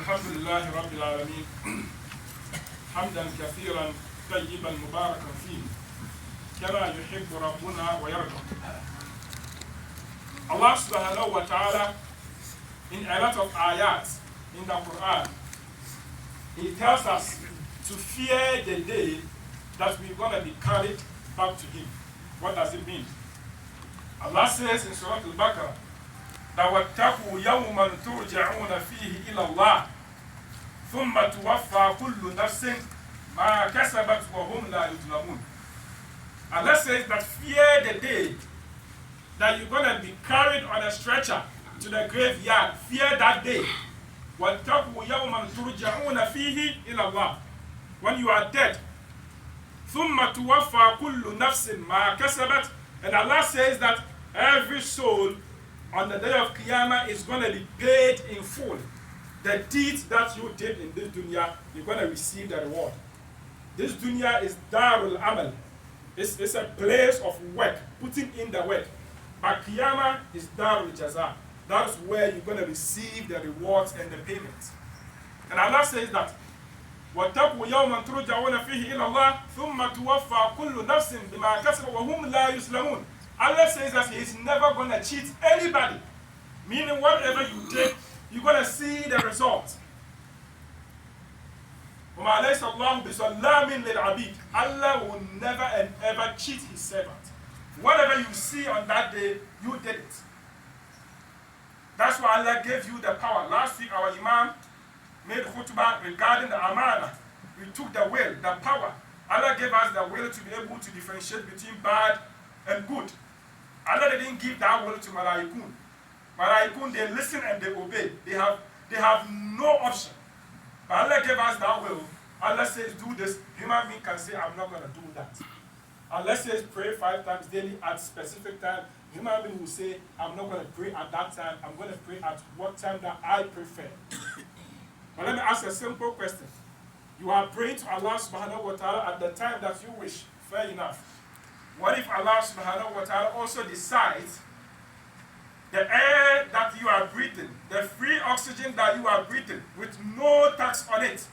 الحمد لله رب العالمين حمدا كثيرا طيبا مباركا فيه كما يحب ربنا ويرضى. Allah subhanahu wa ta'ala, in a lot of ayat in the Quran, He tells us to fear the day that we're going to be carried back to Him. What does it mean? Allah says in Surah Al-Baqarah that وَاتَّقُوا يَوْمًا تُرْجَعُونَ فِيهِ إِلَى اللَّهِ ثُمَّ تُوَفَّى كُلُّ نَفْسٍ مَا كَسَبَتْ وَهُمْ لَا يُظْلَمُونَ. Allah says that fear the day that you're going to be carried on a stretcher to the graveyard. Fear that day. وَاتَّقُوا يَوْمًا تُرْجَعُونَ فِيهِ إِلَى اللَّهِ. When you are dead. ثُمَّ تُوَفَّى كُلُّ نَفْسٍ مَا كَسَبَتْ. And Allah says that every soul on the day of Qiyamah is going to be paid in full. The deeds that you did in this dunya, you're going to receive the reward. This dunya is Darul Amal. It's a place of work, putting in the work. But Qiyamah is Darul Jaza. That's where you're going to receive the rewards and the payments. And Allah says that وَاتَّقُوا يَوْمًا تُرْجَعُونَ فِيهِ إِلَى اللَّهِ ثُمَّ تُوَفَّى كُلُّ نَفْسٍ بِمَا كَسَبَتْ وَهُمْ لَا يُظْلَمُونَ. Allah says that He is never going to cheat anybody. Meaning whatever you did, you're going to see the result. وَمَا لَيْسَ اللَّهُ بِظَلَّامٍ لِلْعَبِيدِ. Allah will never and ever cheat His servant. Whatever you see on that day, you did it. That's why Allah gave you the power. Last week our Imam made khutbah regarding the amana. We took the will, the power. Allah gave us the will to be able to differentiate between bad and good. Allah didn't give that will to Malaikun. Malaikun, they listen and they obey. They have no option. But Allah gave us that will. Allah says, do this. Human being can say, I'm not going to do that. Allah says, pray 5 times daily at specific time. Human being will say, I'm not going to pray at that time. I'm going to pray at what time that I prefer. But let me ask a simple question. You are praying to Allah subhanahu wa ta'ala at the time that you wish. Fair enough. What if Allah subhanahu wa ta'ala also decides the air that you are breathing, the free oxygen that you are breathing with no tax on it,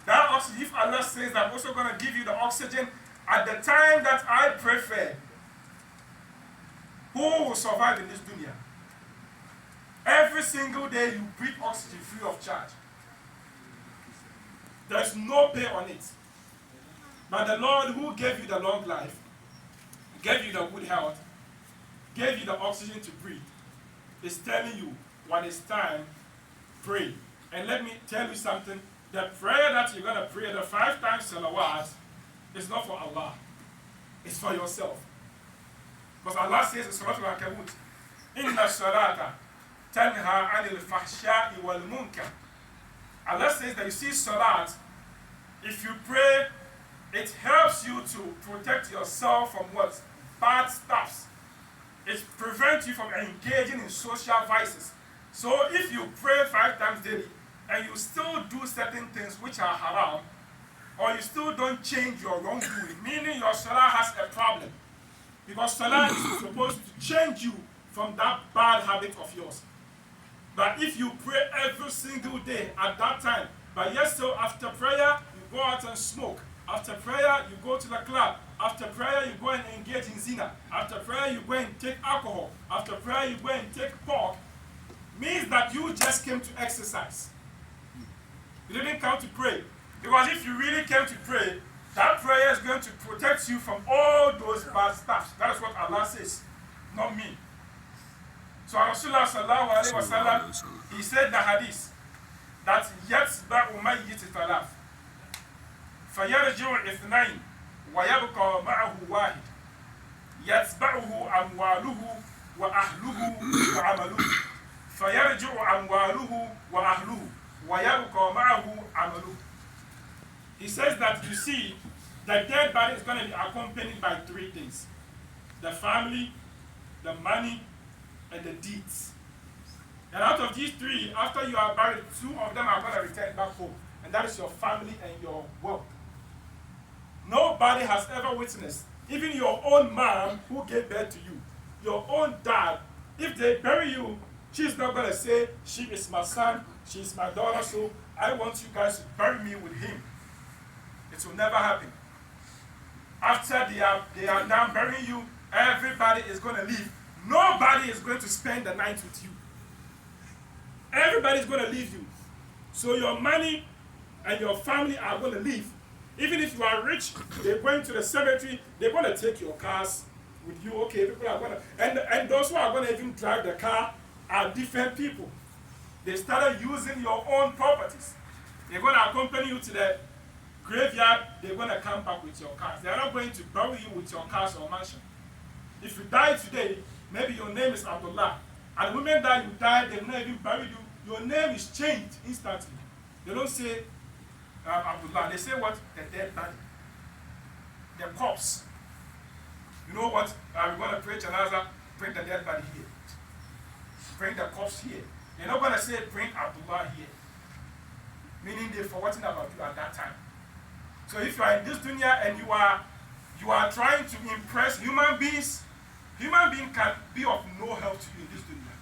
that oxygen, if Allah says that I'm also going to give you the oxygen at the time that I prefer, who will survive in this dunya? Every single day you breathe oxygen free of charge. There's no pay on it. But the Lord who gave you the long life, gave you the good health, gave you the oxygen to breathe, is telling you when it's time, pray. And let me tell you something, the prayer that you're going to pray, the 5 times salawat, is not for Allah. It's for yourself. Because Allah says in Surah Al-Ankabut, إِنَّ الصَّلَاةَ تَنْهَى عَنِ الْفَحْشَاءِ وَالْمُنكَرِ. Allah says that you see salat, if you pray, it helps you to protect yourself from what? Bad stuffs. It prevents you from engaging in social vices. So if you pray 5 times daily and you still do certain things which are haram, or you still don't change your wrongdoing, meaning your salah has a problem. Because salah is supposed to change you from that bad habit of yours. But if you pray every single day at that time, but yet still after prayer, you go out and smoke. After prayer, you go to the club. After prayer, you go and engage in zina. After prayer, you go and take alcohol. After prayer, you go and take pork. Means that you just came to exercise. You didn't come to pray. Because if you really came to pray, that prayer is going to protect you from all those bad stuff. That is what Allah says, not me. So Rasulullah sallallahu alayhi wa sallam, he said the hadith that يَتْبَعُ مَيِّتِ ثَلَاث فَيَرْجِعُ اثْنَيْنِ وَيَبْقَى مَعَهُ وَاحِدٌ يَتْبَعُهُ أَمْوَالُهُ وَأَهْلُهُ وَعَمَلُهُ فَيَرْجِعُ أَمْوَالُهُ وَأَهْلُهُ وَيَبْقَى مَعَهُ عَمَلُهُ. He says that, you see, the dead body is going to be accompanied by 3 things. The family, the money, and the deeds. And out of these 3, after you are buried, 2 of them are going to return back home. And that is your family and your wealth. Nobody has ever witnessed, even your own mom who gave birth to you, your own dad, if they bury you, She's not going to say, she is my son, she is my daughter, so I want you guys to bury me with him. It will never happen. After they are done burying you, everybody is going to leave. Nobody is going to spend the night with you. Everybody is going to leave you. So your money and your family are going to leave. Even if you are rich, they're going to the cemetery, they're going to take your cars with you. Okay, people are going to, and those who are going to even drive the car are different people. They started using your own properties. They're going to accompany you to the graveyard, they're going to come back with your cars. They're not going to bury you with your cars or mansion. If you die today, maybe your name is Abdullah. And the moment that you die, they will not even bury you. Your name is changed instantly. They don't say Abdullah. They say what? The dead body. The corpse. You know what? We're going to pray janaza, bring the dead body here. Bring the corpse here. They're not going to say bring Abdullah here. Meaning they've forgotten about you at that time. So if you are in this dunya and you are trying to impress human beings can be of no help to you in this dunya.